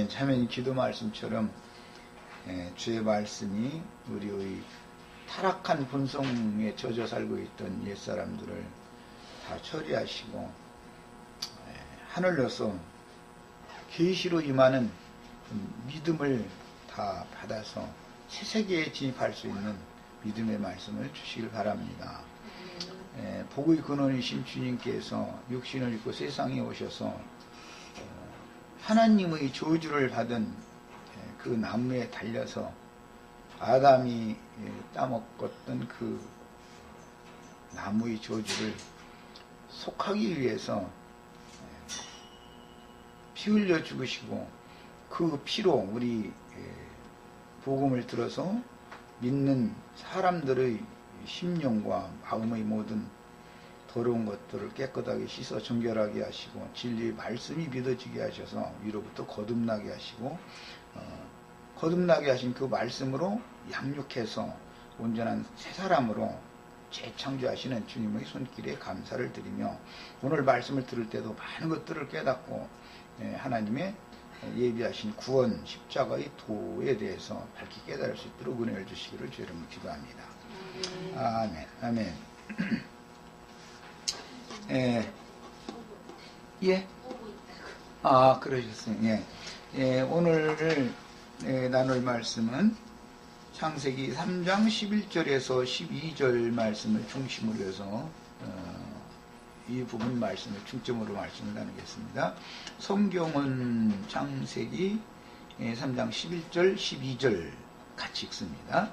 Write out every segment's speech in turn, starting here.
참여인 기도 말씀처럼 주의 말씀이 우리의 타락한 본성에 젖어 살고 있던 옛사람들을 다 처리하시고 하늘로서 계시로 임하는 믿음을 다 받아서 새 세계에 진입할 수 있는 믿음의 말씀을 주시길 바랍니다. 복의 근원이신 주님께서 육신을 입고 세상에 오셔서 하나님의 저주를 받은 그 나무에 달려서 아담이 따먹었던 그 나무의 저주를 속하기 위해서 피 흘려 죽으시고 그 피로 우리 복음을 들어서 믿는 사람들의 심령과 마음의 모든 더러운 것들을 깨끗하게 씻어 정결하게 하시고 진리의 말씀이 믿어지게 하셔서 위로부터 거듭나게 하시고 거듭나게 하신 그 말씀으로 양육해서 온전한 새 사람으로 재창조하시는 주님의 손길에 감사를 드리며 오늘 말씀을 들을 때도 많은 것들을 깨닫고 하나님의 예비하신 구원 십자가의 도에 대해서 밝히 깨달을 수 있도록 은혜를 주시기를 주의 이름으로 기도합니다. 아멘. 아멘. 예. 그러셨어요. 예. 오늘 나눌 말씀은 창세기 3장 11절에서 12절 말씀을 중심으로 해서 이 부분 말씀을 중점으로 말씀을 나누겠습니다. 성경은 창세기 3장 11절, 12절 같이 읽습니다.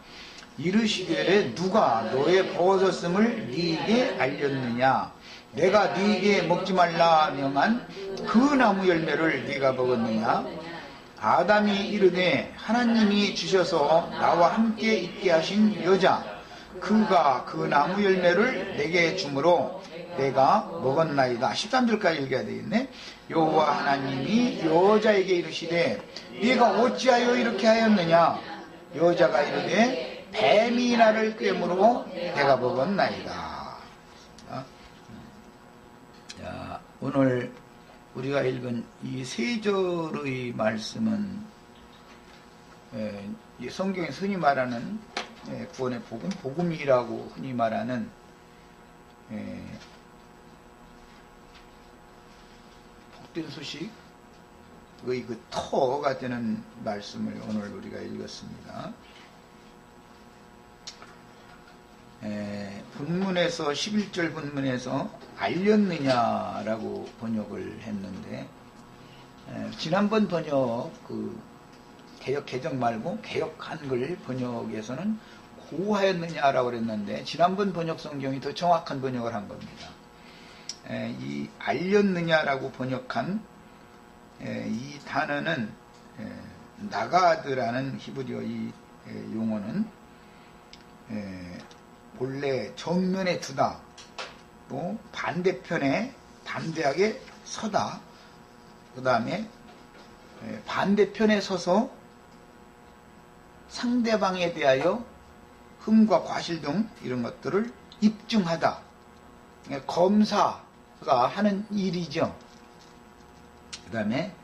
이르시되 누가 너의 벗었음을 네게 알렸느냐? 내가 네게 먹지 말라 명한 그 나무 열매를 네가 먹었느냐? 아담이 이르되 하나님이 주셔서 나와 함께 있게 하신 여자 그가 그 나무 열매를 내게 주므로 내가 먹었나이다. 13절까지 읽어야 되겠네. 여호와 하나님이 여자에게 이르시되 네가 어찌하여 이렇게 하였느냐? 여자가 이르되 뱀이 나를 꿰므로 내가 먹었나이다. 자, 오늘 우리가 읽은 이 세 절의 말씀은 성경에서 흔히 말하는 구원의 복음, 복음이라고 흔히 말하는 복된 소식의 그 터가 되는 말씀을 오늘 우리가 읽었습니다. 본문에서 11절 본문에서 알렸느냐라고 번역을 했는데 지난번 번역 그 개역 개정 말고 개역 한글 번역에서는 고하였느냐라고 그랬는데 지난번 번역 성경이 더 정확한 번역을 한 겁니다. 이 알렸느냐라고 번역한 이 단어는 나가드라는 히브리어 이 용어는 본래 정면에 두다, 또 반대편에 담대하게 서다, 그 다음에 반대편에 서서 상대방에 대하여 흠과 과실 등 이런 것들을 입증하다. 검사가 하는 일이죠. 그 다음에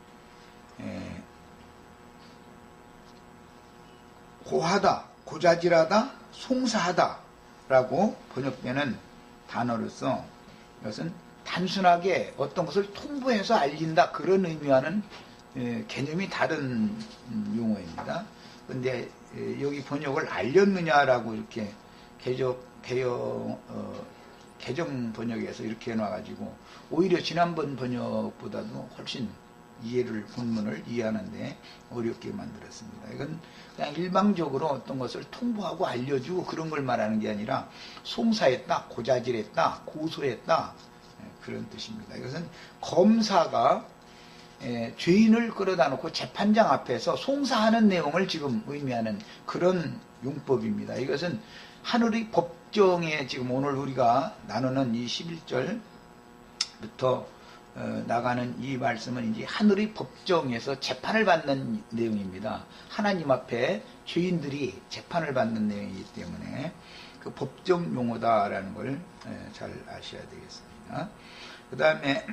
고하다, 고자질하다, 송사하다 라고 번역되는 단어로서 이것은 단순하게 어떤 것을 통보해서 알린다 그런 의미와는 개념이 다른 용어입니다. 그런데 여기 번역을 알렸느냐라고 이렇게 개정 번역에서 이렇게 해놔가지고 오히려 지난번 번역보다도 훨씬 본문을 이해하는데 어렵게 만들었습니다. 이건 그냥 일방적으로 어떤 것을 통보하고 알려주고 그런 걸 말하는 게 아니라 송사했다, 고자질했다, 고소했다 그런 뜻입니다. 이것은 검사가 죄인을 끌어다 놓고 재판장 앞에서 송사하는 내용을 지금 의미하는 그런 용법입니다. 이것은 하늘의 법정에 지금 오늘 우리가 나누는 이 11절부터 나가는 이 말씀은 이제 하늘의 법정에서 재판을 받는 내용입니다. 하나님 앞에 죄인들이 재판을 받는 내용이기 때문에 그 법정 용어다라는 걸 잘 아셔야 되겠습니다. 그 다음에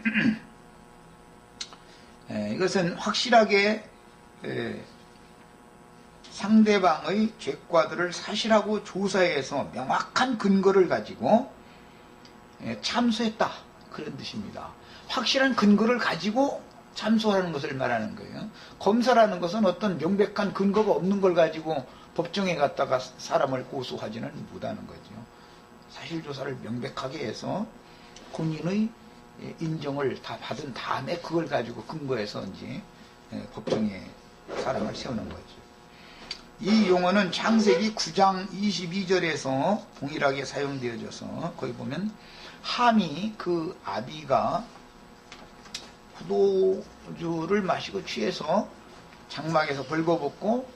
이것은 확실하게 상대방의 죄과들을 사실하고 조사해서 명확한 근거를 가지고 참소했다, 그런 뜻입니다. 확실한 근거를 가지고 참소하는 것을 말하는 거예요. 검사라는 것은 어떤 명백한 근거가 없는 걸 가지고 법정에 갔다가 사람을 고소하지는 못하는 거죠. 사실조사를 명백하게 해서 본인의 인정을 다 받은 다음에 그걸 가지고 근거해서 이제 법정에 사람을 세우는 거죠. 이 용어는 창세기 9장 22절에서 동일하게 사용되어져서 거기 보면 함이 그 아비가 포도주를 마시고 취해서 장막에서 벌거벗고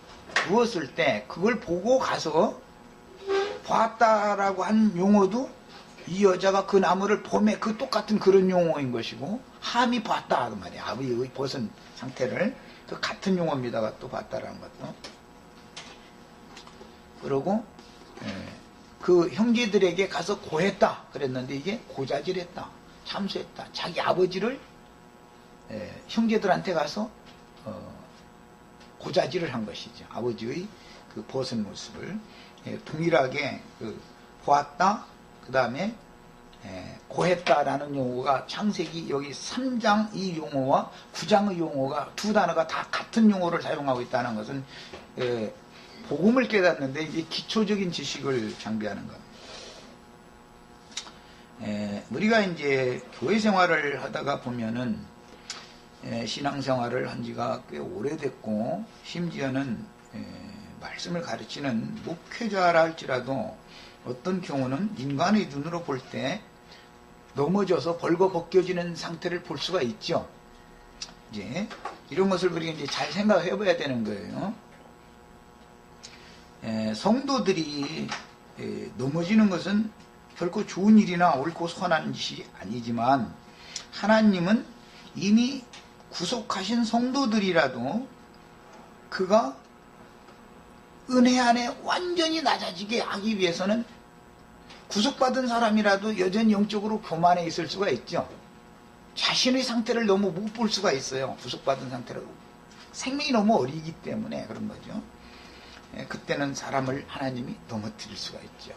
누웠을 때 그걸 보고 가서 봤다라고 한 용어도 이 여자가 그 나무를 봄에 그 똑같은 그런 용어인 것이고, 함이 봤다 그 말이야. 아비의 벗은 상태를 그 같은 용어입니다가 또 봤다라는 것도. 그러고 그 형제들에게 가서 고했다 그랬는데 이게 고자질했다, 참소했다. 자기 아버지를 형제들한테 가서 고자질을 한 것이죠. 아버지의 그 벗은 모습을 동일하게 보았다, 그 다음에 고했다라는 용어가 창세기 여기 3장 이 용어와 9장의 용어가 두 단어가 다 같은 용어를 사용하고 있다는 것은 복음을 깨닫는데 이제 기초적인 지식을 장비하는 겁니다. 우리가 이제 교회 생활을 하다가 보면은 신앙생활을 한 지가 꽤 오래됐고, 심지어는 말씀을 가르치는 목회자라 할지라도 어떤 경우는 인간의 눈으로 볼 때 넘어져서 벌거벗겨지는 상태를 볼 수가 있죠. 이제 이런 것을 우리가 이제 잘 생각해 봐야 되는 거예요. 성도들이 넘어지는 것은 결코 좋은 일이나 옳고 선한 짓이 아니지만, 하나님은 이미 구속하신 성도들이라도 그가 은혜 안에 완전히 낮아지게 하기 위해서는 구속받은 사람이라도 여전히 영적으로 교만해 있을 수가 있죠. 자신의 상태를 너무 못 볼 수가 있어요. 구속받은 상태로 생명이 너무 어리기 때문에 그런 거죠. 그때는 사람을 하나님이 넘어뜨릴 수가 있죠.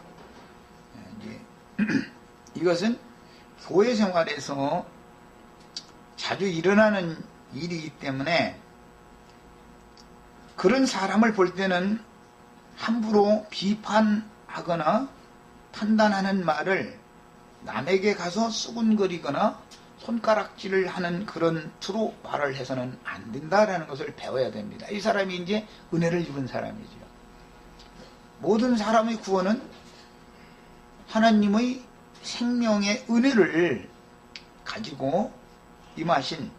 이것은 교회 생활에서 자주 일어나는 일이기 때문에 그런 사람을 볼 때는 함부로 비판하거나 판단하는 말을 남에게 가서 수군거리거나 손가락질을 하는 그런 투로 말을 해서는 안 된다라는 것을 배워야 됩니다. 이 사람이 이제 은혜를 입은 사람이죠. 모든 사람의 구원은 하나님의 생명의 은혜를 가지고 임하신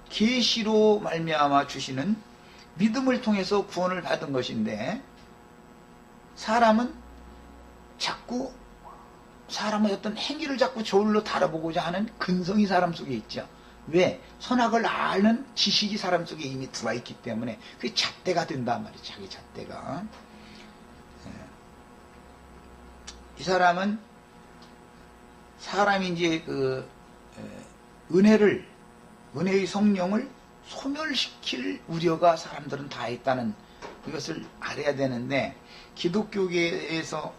계시로 말미암아 주시는 믿음을 통해서 구원을 받은 것인데, 사람은 자꾸 사람의 어떤 행위를 자꾸 저울로 달아보고자 하는 근성이 사람 속에 있죠. 왜? 선악을 아는 지식이 사람 속에 이미 들어와 있기 때문에 그게 잣대가 된단 말이에요. 자기 잣대가. 이 사람은 사람이 이제 은혜의 성령을 소멸시킬 우려가 사람들은 다 있다는 이것을 알아야 되는데, 기독교계에서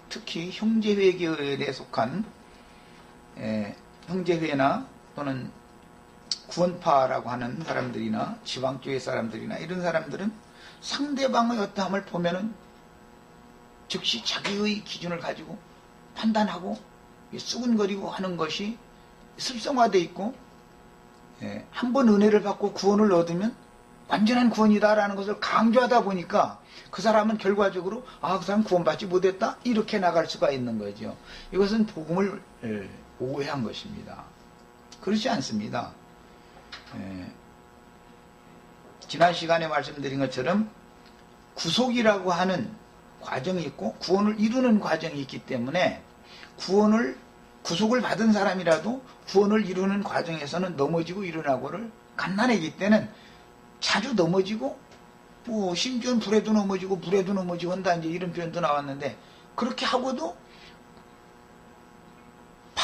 특히 형제회계에 속한 형제회나 또는 구원파라고 하는 사람들이나 지방교회 사람들이나 이런 사람들은 상대방의 어떠함을 보면은 즉시 자기의 기준을 가지고 판단하고 수군거리고 하는 것이 습성화되어 있고, 한 번 은혜를 받고 구원을 얻으면 완전한 구원이다라는 것을 강조하다 보니까 그 사람은 결과적으로 그 사람 구원받지 못했다 이렇게 나갈 수가 있는 거죠. 이것은 복음을 오해한 것입니다. 그렇지 않습니다. 지난 시간에 말씀드린 것처럼 구속이라고 하는 과정이 있고 구원을 이루는 과정이 있기 때문에 구속을 받은 사람이라도 구원을 이루는 과정에서는 넘어지고 일어나고를 갓난아기 때는 자주 넘어지고, 심지어는 불에도 넘어지고 물에도 넘어지고 한다, 이제 이런 표현도 나왔는데, 그렇게 하고도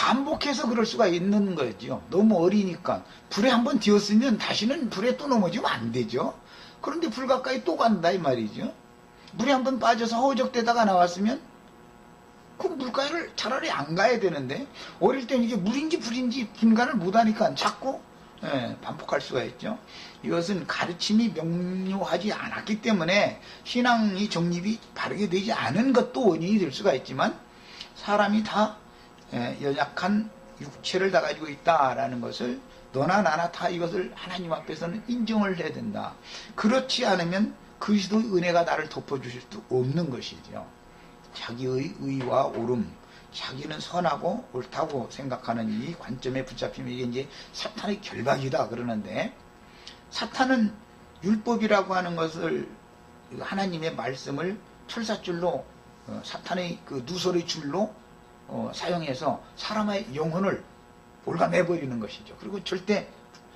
반복해서 그럴 수가 있는 거죠. 너무 어리니까. 불에 한번 뒤었으면 다시는 불에 또 넘어지면 안 되죠. 그런데 불 가까이 또 간다 이 말이죠. 물에 한번 빠져서 허우적대다가 나왔으면 그 물가를 차라리 안 가야 되는데, 어릴 때는 이게 물인지 불인지 분간을 못하니까 자꾸 반복할 수가 있죠. 이것은 가르침이 명료하지 않았기 때문에 신앙이 정립이 바르게 되지 않은 것도 원인이 될 수가 있지만, 사람이 다 연약한 육체를 다 가지고 있다라는 것을 너나 나나 다 이것을 하나님 앞에서는 인정을 해야 된다. 그렇지 않으면 그리스도의 은혜가 나를 덮어주실 수 없는 것이죠. 자기의 의와 옳음, 자기는 선하고 옳다고 생각하는 이 관점에 붙잡히면 이게 이제 사탄의 결박이다 그러는데, 사탄은 율법이라고 하는 것을, 하나님의 말씀을 철사줄로, 사탄의 그 누설의 줄로 사용해서 사람의 영혼을 올가매버리는 것이죠. 그리고 절대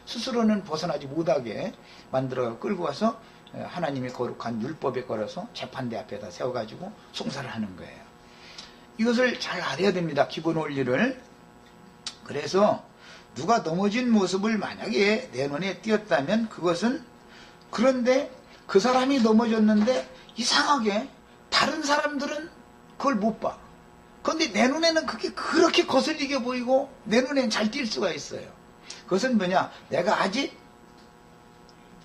스스로는 벗어나지 못하게 만들어 끌고 와서 하나님의 거룩한 율법에 걸어서 재판대 앞에다 세워가지고 송사를 하는 거예요. 이것을 잘 알아야 됩니다. 기본 원리를. 그래서 누가 넘어진 모습을 만약에 내 눈에 띄었다면 그것은, 그런데 그 사람이 넘어졌는데 이상하게 다른 사람들은 그걸 못 봐. 그런데 내 눈에는 그게 그렇게 거슬리게 보이고 내 눈에는 잘 띌 수가 있어요. 그것은 뭐냐? 내가 아직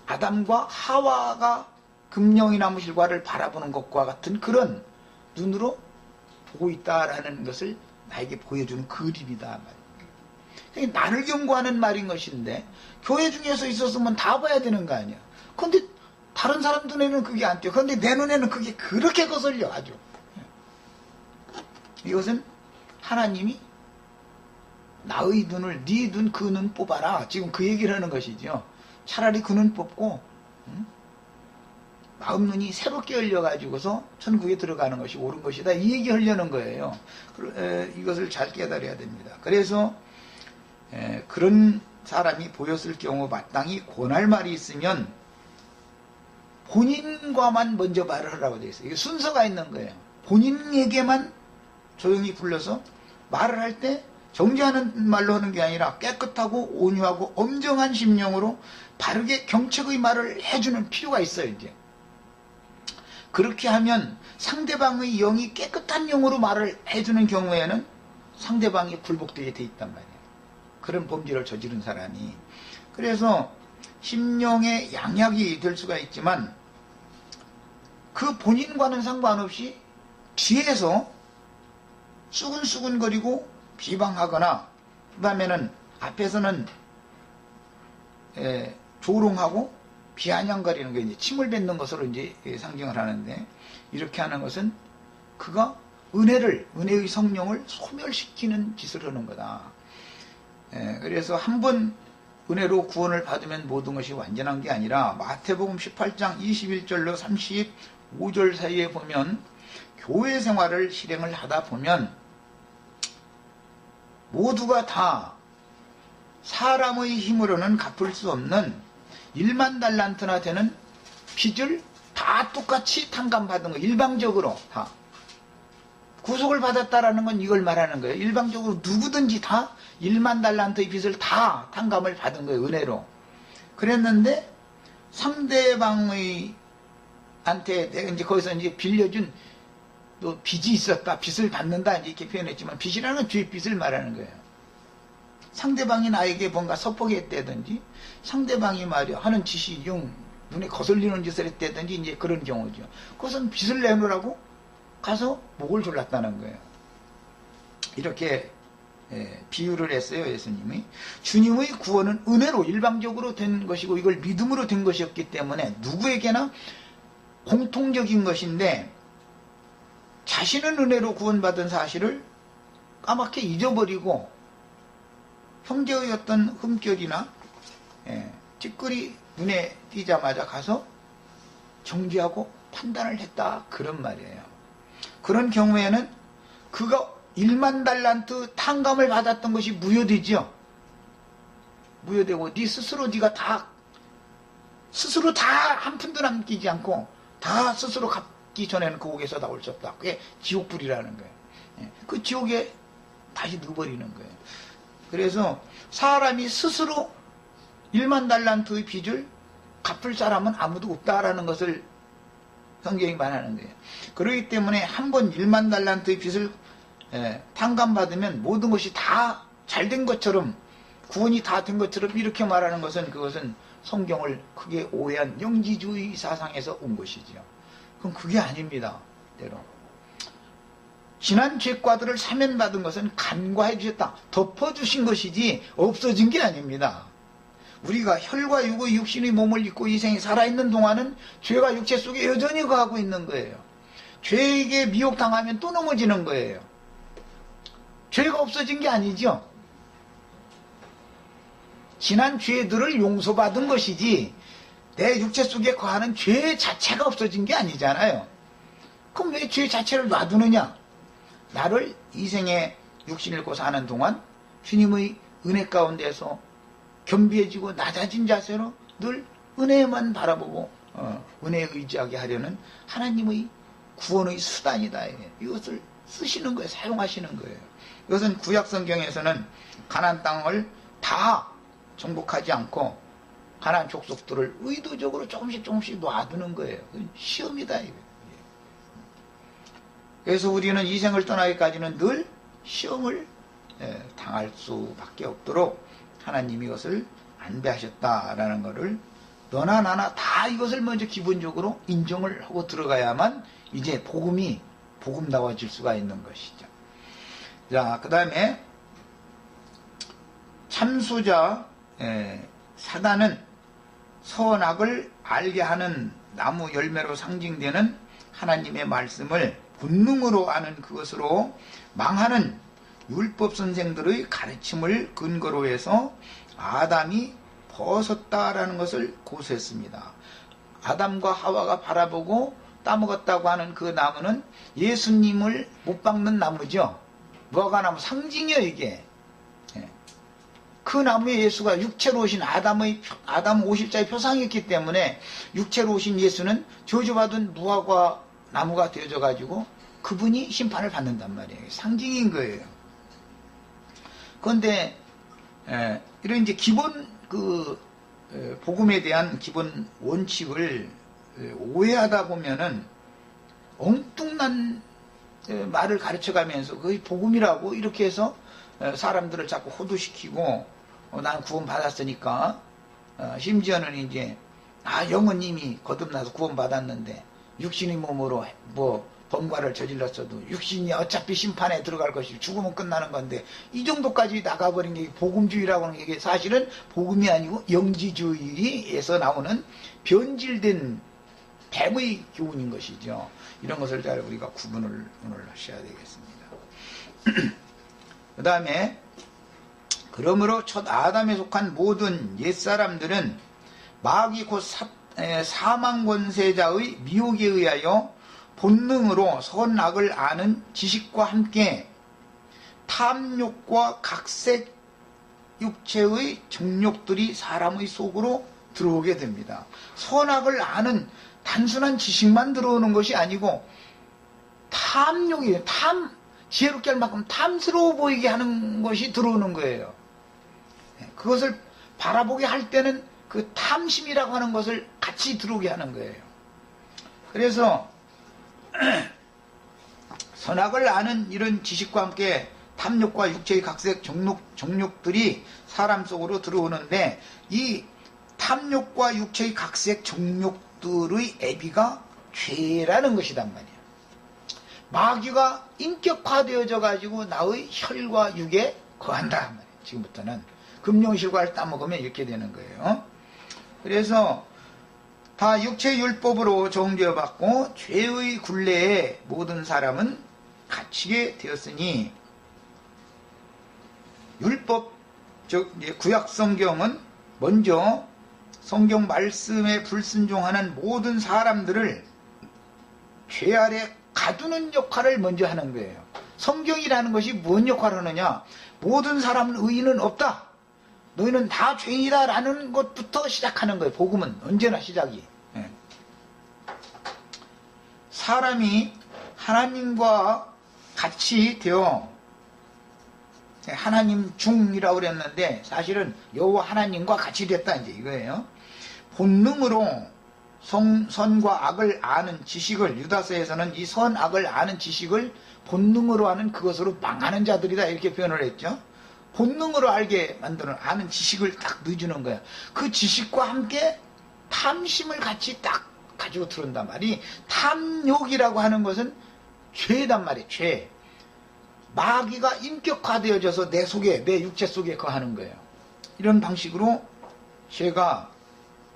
아담과 하와가 금령이나무 실과를 바라보는 것과 같은 그런 눈으로 보고 있다라는 것을 나에게 보여주는 그림이다. 그러니까 나를 경고하는 말인 것인데, 교회 중에서 있었으면 다 봐야 되는 거 아니야. 그런데 다른 사람 눈에는 그게 안 띄어. 그런데 내 눈에는 그게 그렇게 거슬려 아주. 이것은 하나님이 나의 눈을, 네 눈, 그 눈 뽑아라. 지금 그 얘기를 하는 것이죠. 차라리 그 눈 뽑고 마음 눈이 새롭게 열려가지고서 천국에 들어가는 것이 옳은 것이다. 이 얘기 하려는 거예요. 이것을 잘 깨달아야 됩니다. 그래서 그런 사람이 보였을 경우 마땅히 권할 말이 있으면 본인과만 먼저 말을 하라고 되어 있어요. 이게 순서가 있는 거예요. 본인에게만 조용히 불러서 말을 할 때 정죄하는 말로 하는 게 아니라 깨끗하고 온유하고 엄정한 심령으로 바르게 경책의 말을 해주는 필요가 있어요. 이제 그렇게 하면 상대방의 영이 깨끗한 영으로 말을 해주는 경우에는 상대방이 굴복되게 돼 있단 말이에요. 그런 범죄를 저지른 사람이. 그래서 심령의 양약이 될 수가 있지만 그 본인과는 상관없이 뒤에서 수근수근거리고 비방하거나, 그 다음에는 앞에서는 조롱하고 비아냥거리는 게 이제 침을 뱉는 것으로 이제 상징을 하는데, 이렇게 하는 것은 그가 은혜의 성령을 소멸시키는 짓을 하는 거다. 그래서 한번 은혜로 구원을 받으면 모든 것이 완전한 게 아니라, 마태복음 18장 21절로 35절 사이에 보면 교회 생활을 실행을 하다 보면 모두가 다 사람의 힘으로는 갚을 수 없는 1만 달란트나 되는 빚을 다 똑같이 탕감받은 거, 일방적으로 다. 구속을 받았다라는 건 이걸 말하는 거예요. 일방적으로 누구든지 다 1만 달란트의 빚을 다 탕감을 받은 거예요. 은혜로. 그랬는데 상대방의 한테 내가 이제 거기서 이제 빌려준 또 빚이 있었다, 빚을 받는다 이렇게 표현했지만, 빚이라는 건 죄의 빚을 말하는 거예요. 상대방이 나에게 뭔가 섭섭했다든지, 상대방이 말이야 하는 짓이 영 눈에 거슬리는 짓을 했다든지 이제 그런 경우죠. 그것은 빚을 내놓으라고 가서 목을 졸랐다는 거예요. 이렇게 비유를 했어요. 예수님이. 주님의 구원은 은혜로 일방적으로 된 것이고 이걸 믿음으로 된 것이었기 때문에 누구에게나 공통적인 것인데, 자신은 은혜로 구원받은 사실을 까맣게 잊어버리고 형제의 어떤 흠결이나 찌끄리 눈에 띄자마자 가서 정죄하고 판단을 했다, 그런 말이에요. 그런 경우에는 그가 1만 달란트 탕감을 받았던 것이 무효되죠. 무효되고 네 스스로 네가 다 스스로 다 한 푼도 남기지 않고 다 스스로 갚기 전에는 그 옥에서 나올 수 없다. 그게 지옥불이라는 거예요. 그 지옥에 다시 넣어버리는 거예요. 그래서 사람이 스스로 1만 달란트의 빚을 갚을 사람은 아무도 없다라는 것을 성경이 말하는 거예요. 그렇기 때문에 한 번 1만 달란트의 빚을 탕감받으면 모든 것이 다 잘된 것처럼, 구원이 다 된 것처럼 이렇게 말하는 것은, 그것은 성경을 크게 오해한 영지주의 사상에서 온 것이죠. 그럼 그게 아닙니다. 때로 지난 죄과들을 사면받은 것은 간과해 주셨다, 덮어주신 것이지 없어진 게 아닙니다. 우리가 혈과 육의 육신의 몸을 입고 이 생에 살아있는 동안은 죄가 육체 속에 여전히 거하고 있는 거예요. 죄에게 미혹당하면 또 넘어지는 거예요. 죄가 없어진 게 아니죠. 지난 죄들을 용서받은 것이지 내 육체 속에 거하는 죄 자체가 없어진 게 아니잖아요. 그럼 왜 죄 자체를 놔두느냐? 나를 이 생에 육신을 입고 사는 동안 주님의 은혜 가운데서 겸비해지고 낮아진 자세로 늘 은혜만 바라보고 은혜에 의지하게 하려는 하나님의 구원의 수단이다. 이것을 쓰시는 거예요. 사용하시는 거예요. 이것은 구약성경에서는 가나안 땅을 다 정복하지 않고 가나안 족속들을 의도적으로 조금씩 놔두는 거예요. 시험이다. 그래서 우리는 이 생을 떠나기까지는 늘 시험을 당할 수밖에 없도록 하나님이 이것을 안배하셨다라는 것을 너나 나나 다 이것을 먼저 기본적으로 인정을 하고 들어가야만 이제 복음이 복음다워질 수가 있는 것이죠. 자, 그 다음에 참소자 사단은 선악을 알게 하는 나무 열매로 상징되는 하나님의 말씀을 본능으로 아는 그것으로 망하는 율법 선생들의 가르침을 근거로 해서 아담이 벗었다라는 것을 고소했습니다. 아담과 하와가 바라보고 따먹었다고 하는 그 나무는 예수님을 못 박는 나무죠. 무화과나무 상징이에요, 이게. 그 나무에 예수가 육체로 오신 아담 오실자의 표상이었기 때문에 육체로 오신 예수는 저주받은 무화과 나무가 되어져 가지고 그분이 심판을 받는단 말이에요. 상징인 거예요. 그런데 이런 이제 기본 복음에 대한 기본 원칙을 오해하다 보면은 엉뚱난 말을 가르쳐가면서 그게 복음이라고 이렇게 해서 사람들을 자꾸 호도시키고 나는 구원 받았으니까 심지어는 이제 영은 이미 거듭나서 구원 받았는데 육신의 몸으로 범과를 저질렀어도 육신이 어차피 심판에 들어갈 것이고 죽으면 끝나는 건데 이 정도까지 나가버린 게 복음주의라고 하는 게 사실은 복음이 아니고 영지주의에서 나오는 변질된 뱀의 교훈인 것이죠. 이런 것을 잘 우리가 구분을 오늘 하셔야 되겠습니다. 그 다음에 그러므로 첫 아담에 속한 모든 옛사람들은 마귀 곧 사망권세자의 미혹에 의하여 본능으로 선악을 아는 지식과 함께 탐욕과 각색 육체의 정욕들이 사람의 속으로 들어오게 됩니다. 선악을 아는 단순한 지식만 들어오는 것이 아니고 탐욕이에요. 지혜롭게 할 만큼 탐스러워 보이게 하는 것이 들어오는 거예요. 그것을 바라보게 할 때는 그 탐심이라고 하는 것을 같이 들어오게 하는 거예요. 그래서 선악을 아는 이런 지식과 함께 탐욕과 육체의 각색 정욕들이 사람 속으로 들어오는데 이 탐욕과 육체의 각색 정욕들의 애비가 죄라는 것이단 말이에요. 마귀가 인격화되어져 가지고 나의 혈과 육에 거한다 말이에요. 지금부터는 금령실과를 따먹으면 이렇게 되는 거예요. 그래서 다 육체율법으로 정죄받고 죄의 굴레에 모든 사람은 갇히게 되었으니 율법, 즉 구약 성경은 먼저 성경 말씀에 불순종하는 모든 사람들을 죄 아래 가두는 역할을 먼저 하는 거예요. 성경이라는 것이 무슨 역할을 하느냐? 모든 사람은 의인은 없다. 너희는 다 죄인이다 라는 것부터 시작하는 거예요. 복음은 언제나 시작이. 사람이 하나님과 같이 되어 하나님 중이라고 그랬는데 사실은 여호와 하나님과 같이 됐다 이제 이거예요. 본능으로 선과 악을 아는 지식을, 유다서에서는 이 선악을 아는 지식을 본능으로 하는 그것으로 망하는 자들이다 이렇게 표현을 했죠. 본능으로 알게 만드는 아는 지식을 딱 넣어주는 거야. 그 지식과 함께 탐심을 같이 딱 가지고 들어온단 말이, 탐욕이라고 하는 것은 죄단 말이에요. 죄. 마귀가 인격화되어져서 내 속에, 내 육체 속에 거하는 거예요. 이런 방식으로 죄가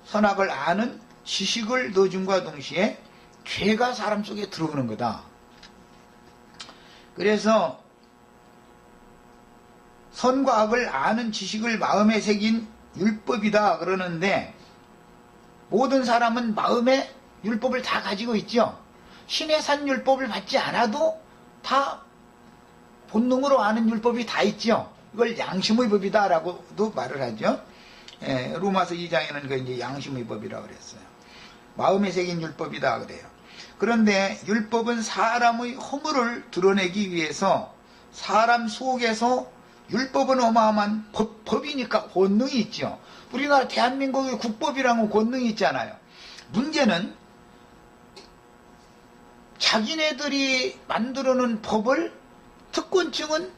선악을 아는 지식을 넣어준과 동시에 죄가 사람 속에 들어오는 거다. 그래서 선과 악을 아는 지식을 마음에 새긴 율법이다 그러는데, 모든 사람은 마음에 율법을 다 가지고 있죠. 신의 산 율법을 받지 않아도 다 본능으로 아는 율법이 다 있죠. 이걸 양심의 법이다 라고도 말을 하죠. 로마서 2장에는 그 이제 양심의 법이라고 그랬어요. 마음에 새긴 율법이다 그래요. 그런데 율법은 사람의 허물을 드러내기 위해서 사람 속에서, 율법은 어마어마한 법이니까 권능이 있죠. 우리나라 대한민국의 국법이라는 권능이 있잖아요. 문제는 자기네들이 만들어 놓은 법을 특권층은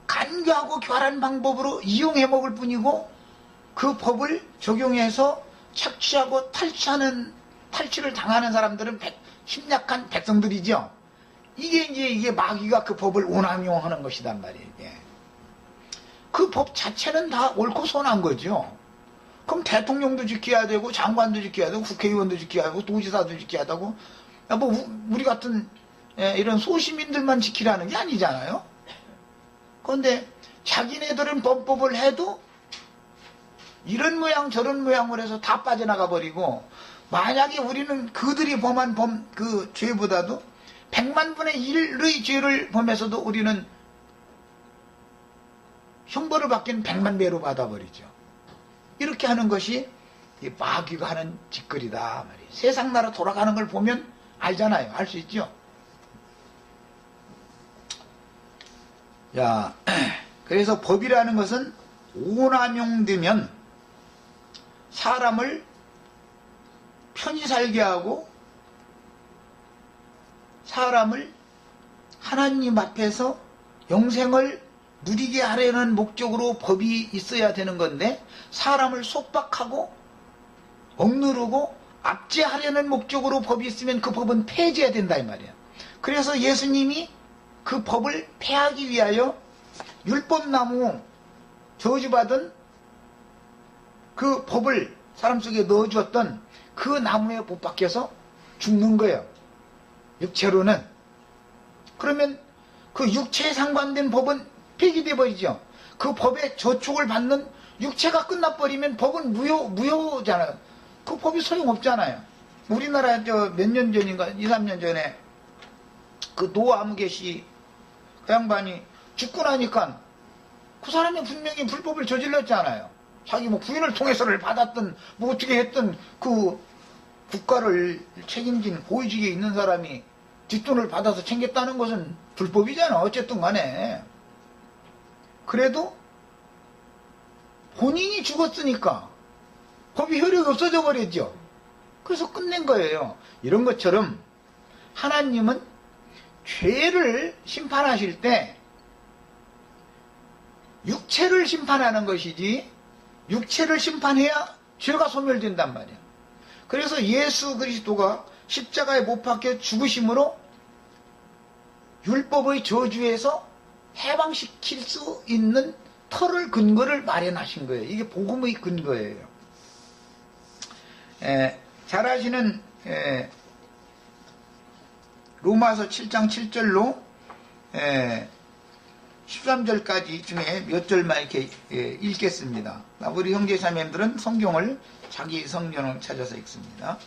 간교하고 교활한 방법으로 이용해 먹을 뿐이고, 그 법을 적용해서 착취하고 탈취를 당하는 사람들은 심약한 백성들이죠. 이게 마귀가 그 법을 오남용하는 것이단 말이에요. 그 법 자체는 다 옳고 선한 거죠. 그럼 대통령도 지켜야 되고, 장관도 지켜야 되고, 국회의원도 지켜야 되고, 도지사도 지켜야 되고, 뭐 우리 같은 이런 소시민들만 지키라는 게 아니잖아요. 그런데 자기네들은 법을 해도 이런 모양 저런 모양을 해서 다 빠져나가 버리고, 만약에 우리는 그들이 범한 그 죄보다도 100만 분의 1의 죄를 범해서도 우리는 형벌을 받기는 100만 배로 받아버리죠. 이렇게 하는 것이 이 마귀가 하는 짓거리다 말이에요. 세상 나라 돌아가는 걸 보면 알잖아요. 알 수 있죠. 자, 그래서 법이라는 것은 오남용되면 사람을 편히 살게 하고 사람을 하나님 앞에서 영생을 누리게 하려는 목적으로 법이 있어야 되는 건데, 사람을 속박하고 억누르고 압제하려는 목적으로 법이 있으면 그 법은 폐지해야 된다 이 말이야. 그래서 예수님이 그 법을 폐하기 위하여 율법나무 저주받은 그 법을 사람 속에 넣어주었던 그 나무에 못 박혀서 죽는 거예요. 육체로는. 그러면 그 육체에 상관된 법은 폐기돼 버리죠. 그 법의 저촉을 받는 육체가 끝나버리면 법은 무효잖아요. 그 법이 소용없잖아요. 우리나라에 몇 년 전인가 2, 3년 전에 그 노아무개 씨 그 양반이 죽고 나니까 그 사람이 분명히 불법을 저질렀잖아요. 자기 뭐 부인을 통해서를 받았던 뭐 어떻게 했던 그 국가를 책임진 고위직에 있는 사람이 뒷돈을 받아서 챙겼다는 것은 불법이잖아. 어쨌든 간에. 그래도 본인이 죽었으니까 법이 효력이 없어져 버렸죠. 그래서 끝낸 거예요. 이런 것처럼 하나님은 죄를 심판하실 때 육체를 심판하는 것이지, 육체를 심판해야 죄가 소멸된단 말이야. 그래서 예수 그리스도가 십자가에 못 박혀 죽으심으로 율법의 저주에서 해방시킬 수 있는 터를, 근거를 마련하신 거예요. 이게 복음의 근거예요. 잘 아시는 로마서 7장 7절로 13절까지 중에 몇 절만 이렇게 읽겠습니다. 우리 형제자매들은 성경을 자기 성경을 찾아서 읽습니다.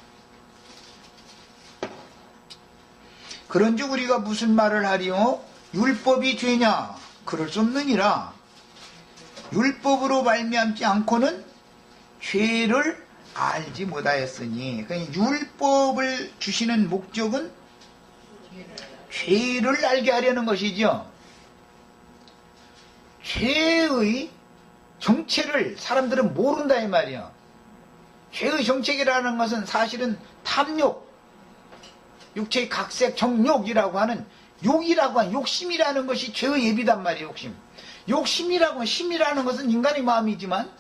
그런즉 우리가 무슨 말을 하리요? 율법이 죄냐? 그럴 수 없느니라. 율법으로 말미암지 않고는 죄를 알지 못하였으니. 그러니까 율법을 주시는 목적은 죄를 알게 하려는 것이죠. 죄의 정체를 사람들은 모른다 이 말이야. 죄의 정체라는 것은 사실은 탐욕, 육체의 각색, 정욕이라고 하는 욕이라고 하는 욕심이라는 것이 죄의 예비단 말이에요. 욕심. 욕심이라고 하는 심이라는 것은 인간의 마음이지만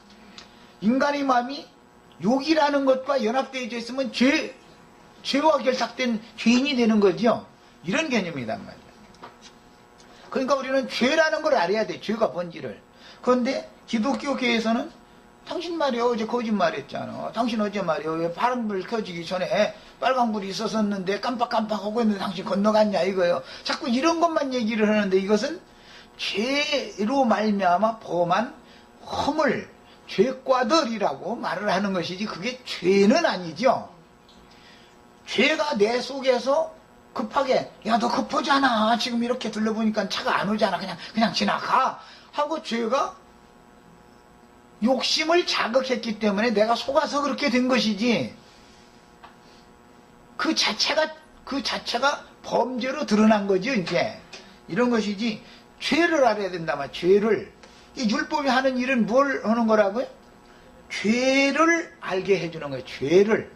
인간의 마음이 욕이라는 것과 연합되어 있으면 죄와 결탁된 죄인이 되는 거죠. 이런 개념이단 말이에요. 그러니까 우리는 죄라는 걸 알아야 돼. 죄가 본질을. 그런데 기독교계에서는 당신 말이야 어제 거짓말했잖아. 당신 어제 말이야 왜 파란불 켜지기 전에 빨간불이 있었었는데 깜빡깜빡하고 있는데 당신 건너갔냐 이거예요. 자꾸 이런 것만 얘기를 하는데 이것은 죄로 말미암아 범한 허물, 죄과들이라고 말을 하는 것이지 그게 죄는 아니죠. 죄가 내 속에서 급하게 야 너 급하잖아 지금 이렇게 둘러보니까 차가 안 오잖아 그냥 지나가 하고 죄가 욕심을 자극했기 때문에 내가 속아서 그렇게 된 것이지 그 자체가 범죄로 드러난 거죠. 이제 이런 것이지 죄를 알아야 된다 말. 죄를 이 율법이 하는 일은 뭘 하는 거라고요? 죄를 알게 해주는 거예요. 죄를.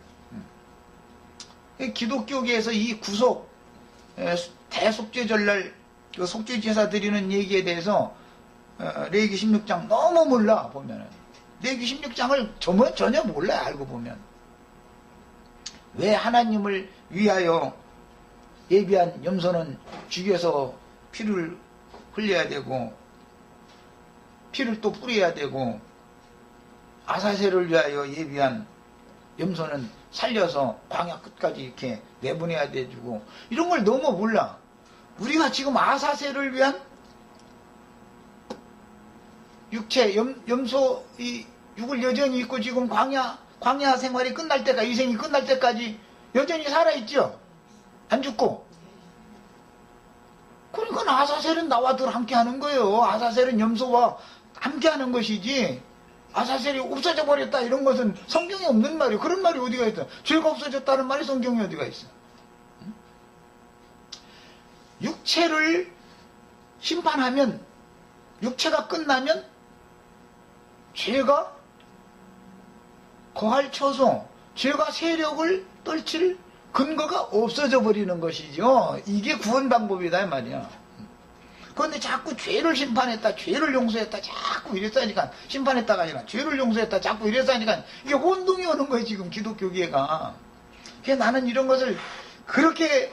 기독교계에서 이 구속 대속죄절날 그 속죄제사 드리는 얘기에 대해서 레위기 16장 너무 몰라 보면은 레위기 16장을 전혀 몰라요. 알고 보면 왜 하나님을 위하여 예비한 염소는 죽여서 피를 흘려야 되고 피를 또 뿌려야 되고 아사셀을 위하여 예비한 염소는 살려서 광야 끝까지 이렇게 내보내야 되고 이런 걸 너무 몰라. 우리가 지금 아사셀을 위한 육체 염소 이 육을 여전히 입고 지금 광야 생활이 끝날 때까지 이생이 끝날 때까지 여전히 살아있죠. 안 죽고. 그러니까 아사셀은 나와 늘 함께 하는 거예요. 아사셀은 염소와 함께 하는 것이지 아사셀이 없어져 버렸다 이런 것은 성경에 없는 말이에요. 그런 말이 어디가 있어. 죄가 없어졌다는 말이 성경에 어디가 있어. 육체를 심판하면 육체가 끝나면 죄가 거할 처소 죄가 세력을 떨칠 근거가 없어져 버리는 것이죠. 이게 구원 방법이다 이 말이야. 그런데 자꾸 죄를 심판했다 죄를 용서했다 자꾸 이랬다니까 심판했다가 아니라 죄를 용서했다 자꾸 이랬다니까 이게 혼동이 오는 거예요 지금 기독교계가. 그래서 나는 이런 것을 그렇게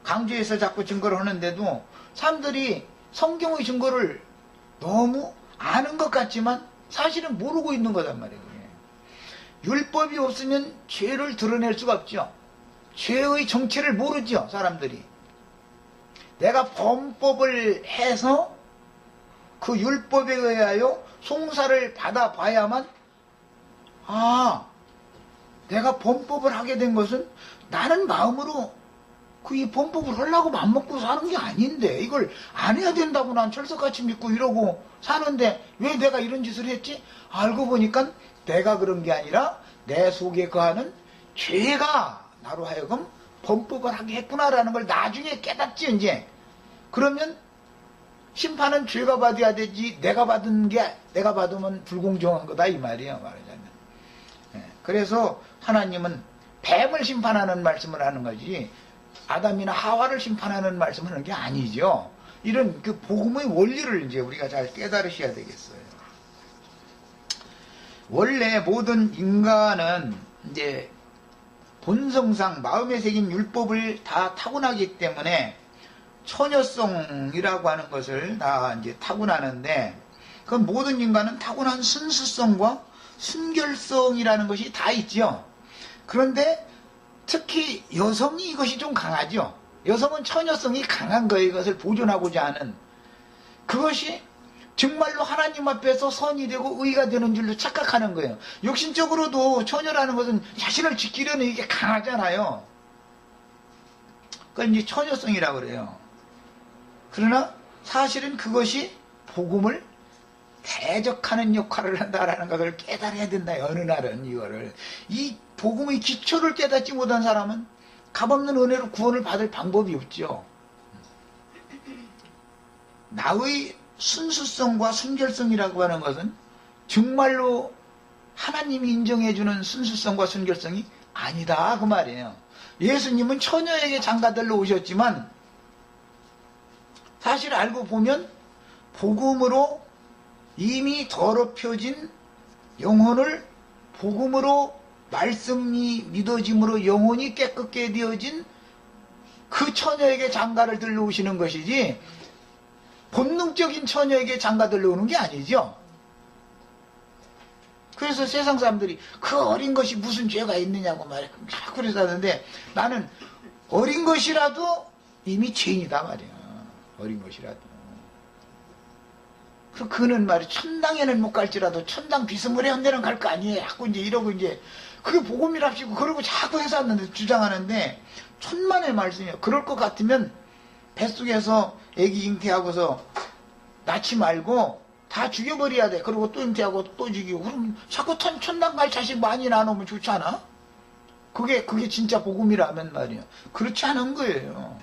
강조해서 자꾸 증거를 하는데도 사람들이 성경의 증거를 너무 아는 것 같지만 사실은 모르고 있는 거단 말이에요. 율법이 없으면 죄를 드러낼 수가 없죠. 죄의 정체를 모르죠 사람들이. 내가 범법을 해서 그 율법에 의하여 송사를 받아봐야만 내가 범법을 하게 된 것은 나는 마음으로 이 범법을 하려고 맘먹고 사는 게 아닌데 이걸 안 해야 된다고 난 철석같이 믿고 이러고 사는데 왜 내가 이런 짓을 했지? 알고 보니까 내가 그런 게 아니라 내 속에 거하는 죄가 나로 하여금 범법을 하게 했구나라는 걸 나중에 깨닫지 이제. 그러면 심판은 죄가 받아야 되지 내가 받으면 불공정한 거다 이 말이에요 말하자면. 그래서 하나님은 뱀을 심판하는 말씀을 하는 거지 아담이나 하와를 심판하는 말씀을 하는 게 아니죠. 이런 그 복음의 원리를 이제 우리가 잘 깨달으셔야 되겠어요. 원래 모든 인간은 이제 본성상 마음에 새긴 율법을 다 타고나기 때문에 처녀성이라고 하는 것을 다 이제 타고나는데 그 모든 인간은 타고난 순수성과 순결성이라는 것이 다 있죠. 그런데 특히 여성이 이것이 좀 강하죠. 여성은 처녀성이 강한 거예요. 이것을 보존하고자 하는. 그것이 정말로 하나님 앞에서 선이 되고 의가 되는 줄로 착각하는 거예요. 육신적으로도 처녀라는 것은 자신을 지키려는 이게 강하잖아요. 그걸 이제 처녀성이라고 그래요. 그러나 사실은 그것이 복음을 대적하는 역할을 한다라는 것을 깨달아야 된다. 어느 날은 이거를. 이 복음의 기초를 깨닫지 못한 사람은 값없는 은혜로 구원을 받을 방법이 없죠. 나의 순수성과 순결성이라고 하는 것은 정말로 하나님이 인정해주는 순수성과 순결성이 아니다 그 말이에요. 예수님은 처녀에게 장가들러 오셨지만 사실 알고 보면 복음으로 이미 더럽혀진 영혼을 복음으로 말씀이 믿어짐으로 영혼이 깨끗게 되어진 그 처녀에게 장가를 들러 오시는 것이지 본능적인 처녀에게 장가 들러 오는 게 아니죠. 그래서 세상 사람들이 그 어린 것이 무슨 죄가 있느냐고 그래서 하는데 나는 어린 것이라도 이미 죄인이다 말이야. 어린 것이라도. 그는 말이 천당에는 못 갈지라도 천당 비스무리한 데는 갈 거 아니에요. 자꾸 이제 이러고 이제 그게 복음이랍시고 그러고 자꾸 해서 주장하는데 천만의 말씀이에요. 그럴 것 같으면 뱃속에서 애기 잉태하고서 낳지 말고 다 죽여버려야 돼. 그리고 또 잉태하고 또 죽이고 그럼 자꾸 천당 갈 자식 많이 나누면 좋지 않아? 그게 진짜 복음이라면 말이에요. 그렇지 않은 거예요.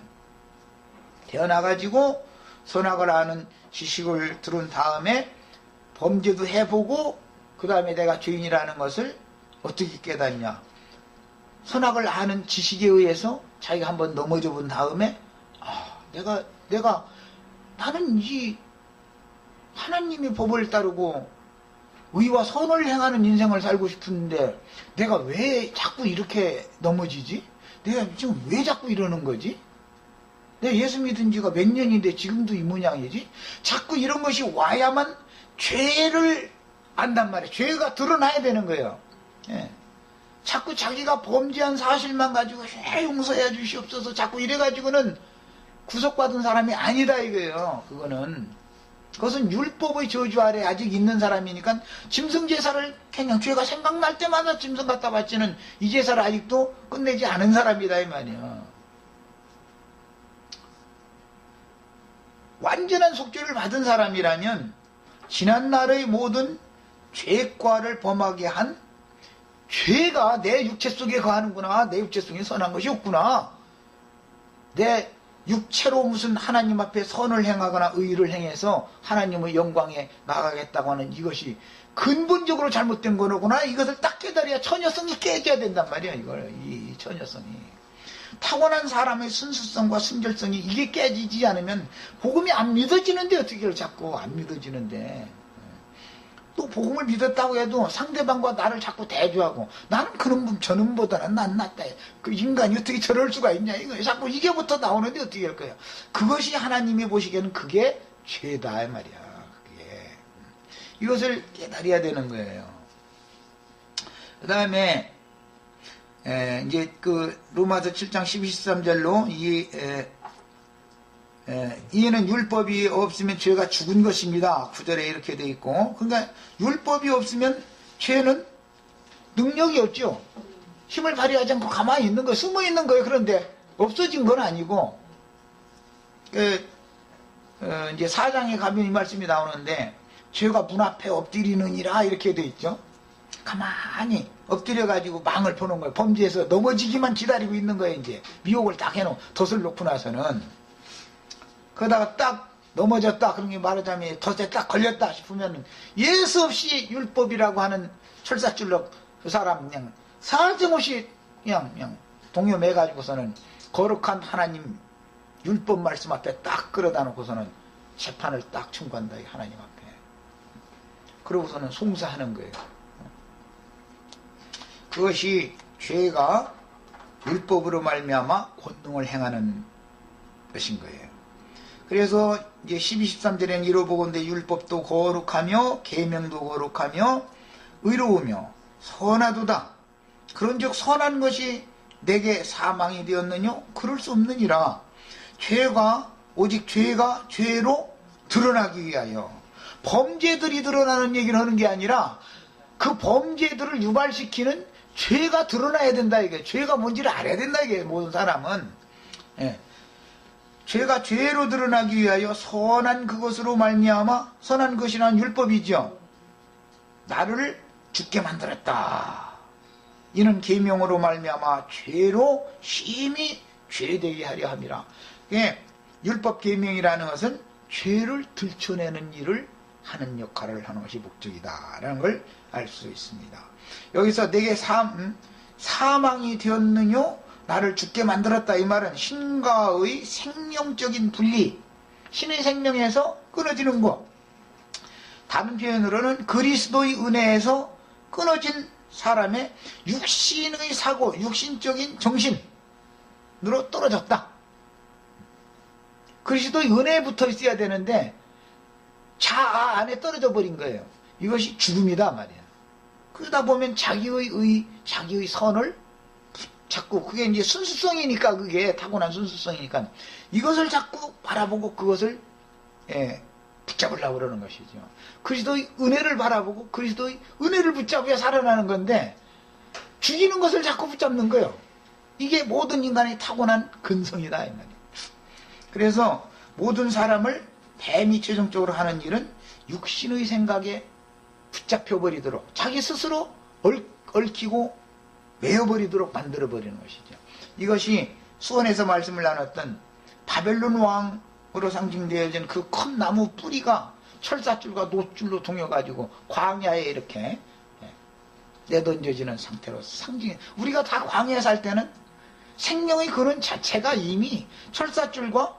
태어나가지고 선악을 아는 지식을 들은 다음에 범죄도 해보고 그 다음에 내가 죄인이라는 것을 어떻게 깨닫냐. 선악을 아는 지식에 의해서 자기가 한번 넘어져 본 다음에 나는 이 하나님의 법을 따르고 의와 선을 행하는 인생을 살고 싶은데 내가 왜 자꾸 이렇게 넘어지지? 내가 지금 왜 자꾸 이러는 거지? 내가 예수 믿은 지가 몇 년인데 지금도 이 모양이지? 자꾸 이런 것이 와야만 죄를 안단 말이에요. 죄가 드러나야 되는 거예요. 예. 자꾸 자기가 범죄한 사실만 가지고 용서해 주시옵소서 자꾸 이래가지고는 구속받은 사람이 아니다 이거예요. 그것은 율법의 저주 아래 아직 있는 사람이니까 짐승제사를 그냥 죄가 생각날 때마다 짐승 갖다 바치는 이 제사를 아직도 끝내지 않은 사람이다 이 말이에요. 완전한 속죄를 받은 사람이라면 지난날의 모든 죄과를 범하게 한 죄가 내 육체 속에 거하는구나. 내 육체 속에 선한 것이 없구나. 내 육체로 무슨 하나님 앞에 선을 행하거나 의를 행해서 하나님의 영광에 나가겠다고 하는 이것이 근본적으로 잘못된 거구나. 이것을 딱 깨달아야 처녀성이 깨져야 된단 말이야. 이 처녀성이. 타고난 사람의 순수성과 순결성이 이게 깨지지 않으면 복음이 안 믿어지는데 어떻게 자꾸 안 믿어지는데 또 복음을 믿었다고 해도 상대방과 나를 자꾸 대조하고 나는 그놈 저놈보다는 난 낫다. 그 인간이 어떻게 저럴 수가 있냐 이거 자꾸 이게부터 나오는데 어떻게 할 거야. 그것이 하나님이 보시기에는 그게 죄다 이 말이야. 그게 이것을 깨달아야 되는 거예요. 그 다음에 이제 그 로마서 7장 12, 13절로 이에는 율법이 없으면 죄가 죽은 것입니다. 9절에 이렇게 돼 있고 그러니까 율법이 없으면 죄는 능력이 없죠. 힘을 발휘하지 않고 가만히 있는 거 숨어 있는 거예요. 그런데 없어진 건 아니고 이제 4장에 가면 이 말씀이 나오는데 죄가 문 앞에 엎드리느니라 이렇게 돼 있죠. 가만히 엎드려가지고 망을 보는 거예요. 범죄에서 넘어지기만 기다리고 있는 거예요. 이제 미혹을 딱 해놓은 덫을 놓고 나서는 그러다가 딱 넘어졌다 그런 게 말하자면 덫에 딱 걸렸다 싶으면 예수 없이 율법이라고 하는 철사줄로 그 사람 그냥 살증없이 그냥 동요매가지고서는 거룩한 하나님 율법 말씀 앞에 딱 끌어다 놓고서는 재판을 딱 청구한다 하나님 앞에. 그러고서는 송사하는 거예요. 그것이 죄가 율법으로 말미암아 권능을 행하는 것인 거예요. 그래서 이제 12, 13절에는 이로보건대 율법도 거룩하며 계명도 거룩하며 의로우며 선하도다. 그런즉 선한 것이 내게 사망이 되었느냐? 그럴 수 없느니라. 오직 죄가 죄로 드러나기 위하여 범죄들이 드러나는 얘기를 하는 게 아니라 그 범죄들을 유발시키는 죄가 드러나야 된다 이게. 죄가 뭔지를 알아야 된다 이게. 모든 사람은 죄가 죄로 드러나기 위하여 선한 그것으로 말미암아 선한 것이란 율법이죠. 나를 죽게 만들었다. 이는 계명으로 말미암아 죄로 심히 죄되게 하려 함이라. 율법 계명이라는 것은 죄를 들춰내는 일을 하는 역할을 하는 것이 목적이다라는 걸 알 수 있습니다. 여기서 내게 사망이 되었느뇨 나를 죽게 만들었다 이 말은 신과의 생명적인 분리, 신의 생명에서 끊어지는 것, 다른 표현으로는 그리스도의 은혜에서 끊어진 사람의 육신의 사고, 육신적인 정신으로 떨어졌다. 그리스도의 은혜에 붙어 있어야 되는데 자아 안에 떨어져 버린 거예요. 이것이 죽음이다 말이야. 그러다 보면 자기의 선을 자꾸, 그게 이제 순수성이니까, 그게 타고난 순수성이니까 이것을 자꾸 바라보고 그것을 붙잡으려고 그러는 것이죠. 그리스도의 은혜를 바라보고 그리스도의 은혜를 붙잡아야 살아나는 건데 죽이는 것을 자꾸 붙잡는 거예요. 이게 모든 인간의 타고난 근성이다 이 말이에요. 그래서 모든 사람을 뱀이 최종적으로 하는 일은 육신의 생각에 붙잡혀버리도록 자기 스스로 얽히고 메어버리도록 만들어버리는 것이죠. 이것이 수원에서 말씀을 나눴던 바벨론 왕으로 상징되어진 그 큰 나무 뿌리가 철사줄과 놋줄로 동여가지고 광야에 이렇게 내던져지는 상태로 상징해. 우리가 다 광야에 살 때는 생명의 근원 자체가 이미 철사줄과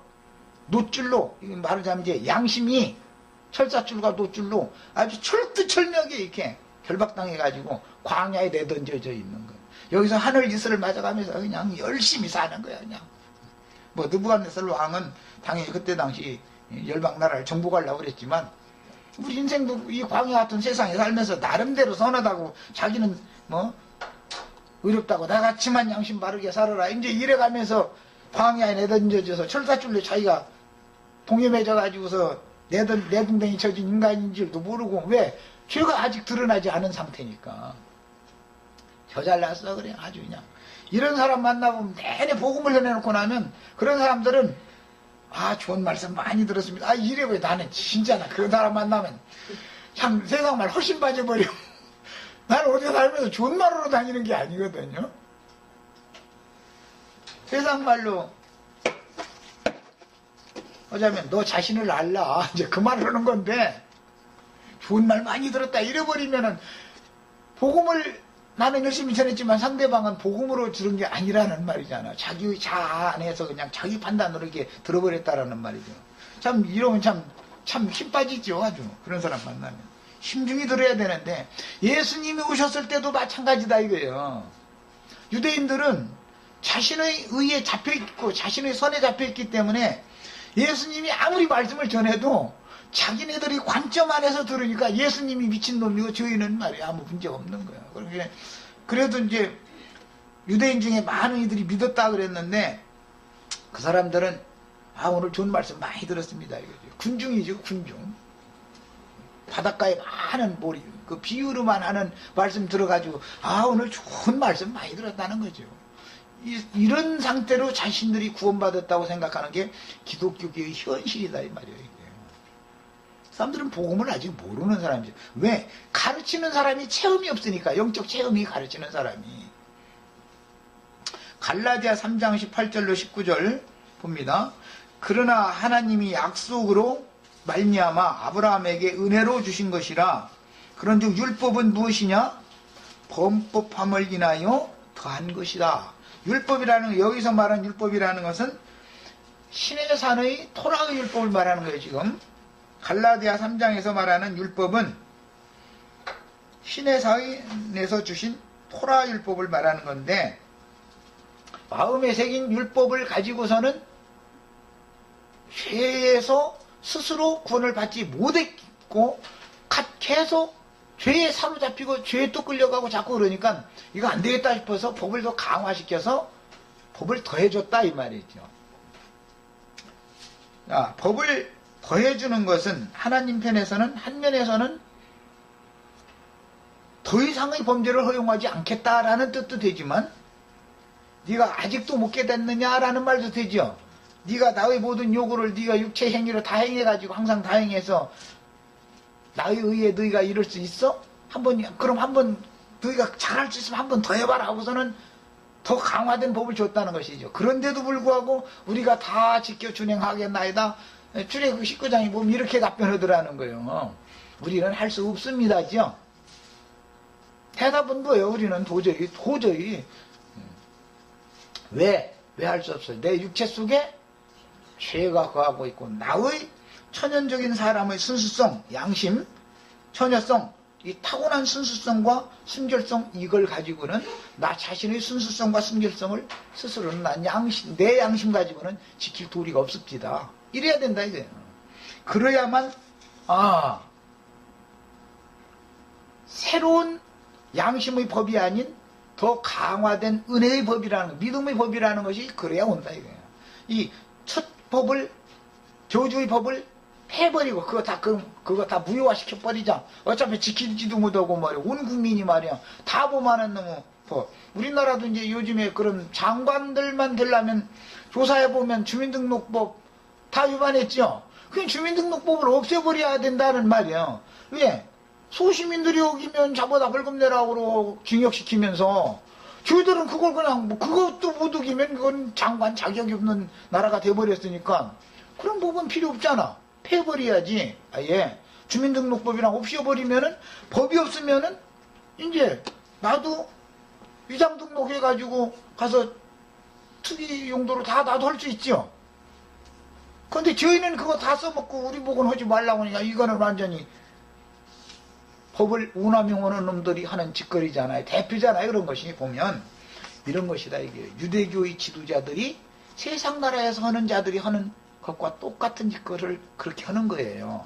놋줄로, 말하자면 이제 양심이 철사줄과 놋줄로 아주 철두철미하게 이렇게 결박당해가지고 광야에 내던져져 있는 거예요. 여기서 하늘 이슬을 맞아가면서 그냥 열심히 사는 거야. 그냥 뭐 느부갓네살 왕은 당연히 그때 당시 열방나라를 정복하려고 그랬지만 우리 인생도 이 광야 같은 세상에 살면서 나름대로 선하다고 자기는 뭐 의롭다고 나같이만 양심 바르게 살아라 이제 이래가면서 광야에 내던져져서 철사줄로 자기가 동요매져가지고서 내동댕이 쳐진 인간인 줄도 모르고, 왜? 죄가 아직 드러나지 않은 상태니까. 저 잘났어 그래 아주 그냥. 이런 사람 만나보면 내내 복음을 전해놓고 나면 그런 사람들은 좋은 말씀 많이 들었습니다. 이래 왜 나는 진짜 그런 사람 만나면 참 세상 말 훨씬 빠져버려. 나는 어디 살면서 좋은 말으로 다니는 게 아니거든요. 세상 말로 하자면 너 자신을 알라 이제 그 말을 하는 건데, 좋은 말 많이 들었다 이래버리면은 복음을 나는 열심히 전했지만 상대방은 복음으로 들은 게 아니라는 말이잖아. 자기의 자아 안에서 그냥 자기 판단으로 이렇게 들어버렸다라는 말이죠. 참 이러면 참 힘 빠지죠. 아주 그런 사람 만나면 심중히 들어야 되는데, 예수님이 오셨을 때도 마찬가지다 이거예요. 유대인들은 자신의 의에 잡혀있고 자신의 선에 잡혀있기 때문에 예수님이 아무리 말씀을 전해도 자기네들이 관점 안에서 들으니까 예수님이 미친놈이고 저희는 말이야 아무 문제가 없는 거야. 그래도 이제 유대인 중에 많은 이들이 믿었다 그랬는데 그 사람들은 오늘 좋은 말씀 많이 들었습니다 이거죠. 군중이죠, 군중. 바닷가에 많은 모리, 그 비유로만 하는 말씀 들어가지고 오늘 좋은 말씀 많이 들었다는 거죠. 이런 상태로 자신들이 구원받았다고 생각하는 게 기독교계의 현실이다 이 말이에요. 이게. 사람들은 복음을 아직 모르는 사람이죠. 왜? 가르치는 사람이 체험이 없으니까. 영적 체험이 가르치는 사람이. 갈라디아 3장 18절로 19절 봅니다. 그러나 하나님이 약속으로 말미암아 아브라함에게 은혜로 주신 것이라. 그런즉 율법은 무엇이냐? 범법함을 인하여 더한 것이다. 율법이라는, 여기서 말하는 율법이라는 것은 시내산의 토라의 율법을 말하는 거예요. 지금 갈라디아 3장에서 말하는 율법은 시내산에서 주신 토라 율법을 말하는 건데, 마음에 새긴 율법을 가지고서는 죄에서 스스로 구원을 받지 못했고 계속 죄에 사로잡히고 죄에 또 끌려가고 자꾸 그러니까 이거 안 되겠다 싶어서 법을 더 강화시켜서 법을 더해줬다 이 말이죠. 법을 더해주는 것은 하나님 편에서는, 한 면에서는 더 이상의 범죄를 허용하지 않겠다라는 뜻도 되지만, 네가 아직도 못 깨닫느냐라는 말도 되죠. 네가 나의 모든 요구를 네가 육체 행위로 다 행해가지고 항상 다 행해서 나의 의에 너희가 이럴 수 있어? 그럼 한번 너희가 잘할 수 있으면 한번 더 해봐라 하고서는 더 강화된 법을 줬다는 것이죠. 그런데도 불구하고 우리가 다 지켜 준행하겠나이다. 출애굽 19장에 보면 이렇게 답변하더라는 거예요. 우리는 할 수 없습니다죠. 대답은 뭐예요? 우리는 도저히 왜 할 수 없어요? 내 육체 속에 죄가 거하고 있고 나의 천연적인 사람의 순수성, 양심, 처녀성, 이 타고난 순수성과 순결성, 이걸 가지고는 나 자신의 순수성과 순결성을 스스로는 내 양심 가지고는 지킬 도리가 없습니다. 이래야 된다 이거예요. 그래야만 새로운 양심의 법이 아닌 더 강화된 은혜의 법이라는 것, 믿음의 법이라는 것이 그래야 온다 이거예요. 이 첫 법을, 저주의 법을 해버리고 그거 다 무효화시켜 버리자. 어차피 지키지도 못하고 말이야. 온 국민이 말이야. 다 범하는 놈의 법. 우리나라도 이제 요즘에 그런 장관들만 되려면 조사해보면 주민등록법 다 위반했죠. 그냥 주민등록법을 없애버려야 된다는 말이야. 왜? 소시민들이 어기면 잡아다 벌금 내라고 그러고 징역시키면서 저희들은 그걸 그냥 그것도 못 어기면 그건 장관 자격이 없는 나라가 돼버렸으니까 그런 법은 필요 없잖아. 폐버려야지. 아예 주민등록법이랑 없애버리면은 법이 없으면은 이제 나도 위장 등록해가지고 가서 투기 용도로 다 나도 할 수 있죠. 근데 저희는 그거 다 써먹고 우리 보고는 하지 말라고 하니까 이거는 완전히 법을 운함용하는 놈들이 하는 짓거리잖아요. 대표잖아요. 그런 것이 보면 이런 것이다 이게. 유대교의 지도자들이 세상 나라에서 하는 자들이 하는 것과 똑같은 짓거리를 그렇게 하는 거예요.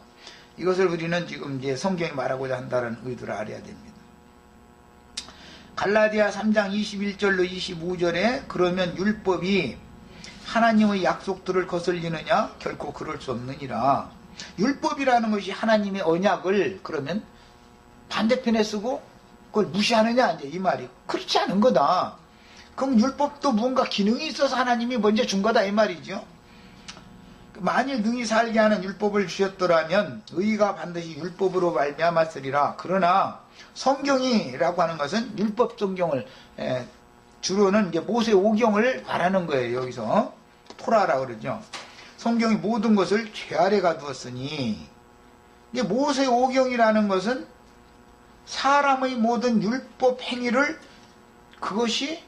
이것을 우리는 지금 이제 성경이 말하고자 한다는 의도를 알아야 됩니다. 갈라디아 3장 21절로 25절에 그러면 율법이 하나님의 약속들을 거슬리느냐? 결코 그럴 수 없느니라. 율법이라는 것이 하나님의 언약을 그러면 반대편에 쓰고 그걸 무시하느냐 이제 이 말이. 그렇지 않은 거다. 그럼 율법도 뭔가 기능이 있어서 하나님이 먼저 준 거다 이 말이죠. 만일 능히 살게 하는 율법을 주셨더라면 의가 반드시 율법으로 말미암았으리라. 그러나 성경이라고 하는 것은 율법 성경을 주로는 이제 모세 오경을 말하는 거예요. 여기서 토라라고 그러죠. 성경이 모든 것을 죄 아래 가두었으니 이게 모세 오경이라는 것은 사람의 모든 율법 행위를 그것이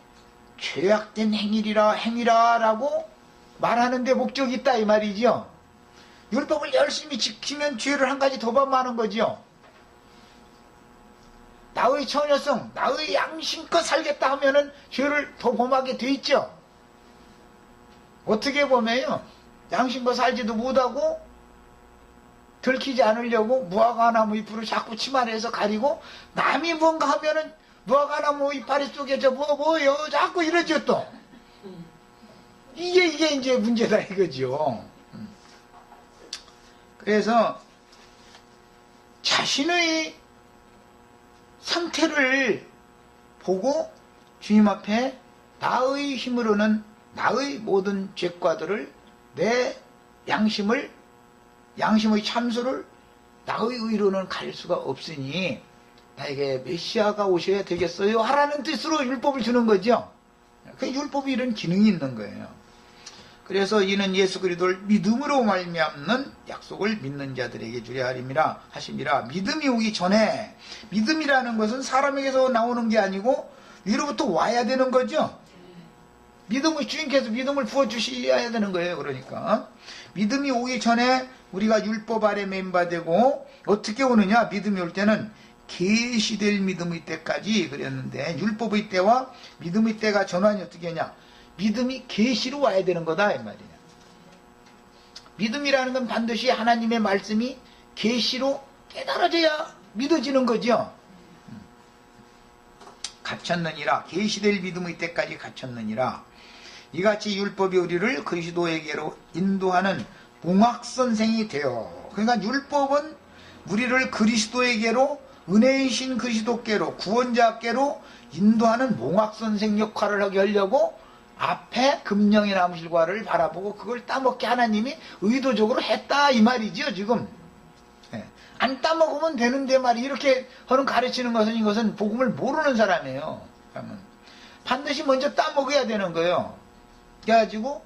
죄악된 행위라라고 말하는 데 목적이 있다 이 말이죠. 율법을 열심히 지키면 죄를 한 가지 더 범하는 거죠. 나의 처녀성, 나의 양심껏 살겠다 하면은 죄를 더 범하게 돼 있죠. 어떻게 보면요, 양심껏 살지도 못하고 들키지 않으려고 무화과나무 잎으로 자꾸 치마해서 가리고 남이 뭔가 하면은 무화과나무 이파리 속에 뭐요 자꾸 이러죠 또. 이게 이제 문제다 이거죠. 그래서 자신의 상태를 보고 주님 앞에 나의 힘으로는 나의 모든 죄과들을 내 양심의 참수를 나의 의로는 가릴 수가 없으니 나에게 메시아가 오셔야 되겠어요 하라는 뜻으로 율법을 주는 거죠. 그 율법이 이런 기능이 있는 거예요. 그래서 이는 예수 그리스도를 믿음으로 말미암는 약속을 믿는 자들에게 주려 하심이라. 믿음이 오기 전에, 믿음이라는 것은 사람에게서 나오는 게 아니고 위로부터 와야 되는 거죠. 믿음의 주인께서 믿음을 부어주셔야 되는 거예요. 그러니까 믿음이 오기 전에 우리가 율법 아래 멤바되고 어떻게 오느냐? 믿음이 올 때는 계시될 믿음의 때까지 그랬는데 율법의 때와 믿음의 때가 전환이 어떻게 하냐? 믿음이 계시로 와야 되는 거다 이 말이야. 믿음이라는 건 반드시 하나님의 말씀이 계시로 깨달아져야 믿어지는 거죠. 갇혔느니라. 계시될 믿음의 때까지 갇혔느니라. 이같이 율법이 우리를 그리스도에게로 인도하는 봉학선생이 되어. 그러니까 율법은 우리를 그리스도에게로, 은혜이신 그리스도께로, 구원자께로 인도하는 봉학선생 역할을 하게 하려고 앞에 금령의 나무실과를 바라보고 그걸 따먹게 하나님이 의도적으로 했다 이 말이죠 지금. 안 따먹으면 되는데 말이 이렇게 하는 가르치는 것은 이것은 복음을 모르는 사람이에요. 그러면 반드시 먼저 따먹어야 되는 거예요. 그래가지고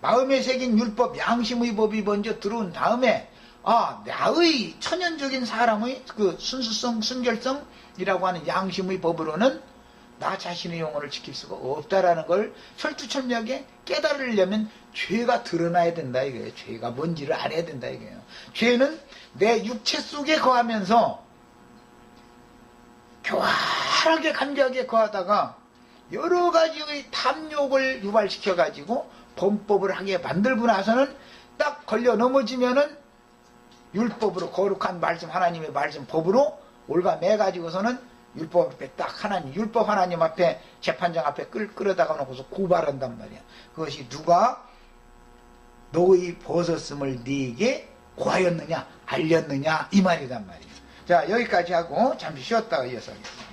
마음에 새긴 율법, 양심의 법이 먼저 들어온 다음에 나의 천연적인 사람의 그 순수성, 순결성이라고 하는 양심의 법으로는 나 자신의 영혼을 지킬 수가 없다라는 걸 철두철미하게 깨달으려면 죄가 드러나야 된다 이거예요. 죄가 뭔지를 알아야 된다 이거예요. 죄는 내 육체 속에 거하면서 교활하게 간교하게 거하다가 여러 가지의 탐욕을 유발시켜 가지고 범법을 하게 만들고 나서는 딱 걸려 넘어지면은 율법으로 거룩한 말씀, 하나님의 말씀 법으로 올가매 가지고서는 율법 앞에 딱 하나님, 율법 하나님 앞에 재판장 앞에 끌어다가 놓고서 고발한단 말이야. 그것이 누가 너의 벗었음을 네게 고하였느냐 알렸느냐 이 말이단 말이야. 자, 여기까지 하고 잠시 쉬었다가 이어서 하겠습니다.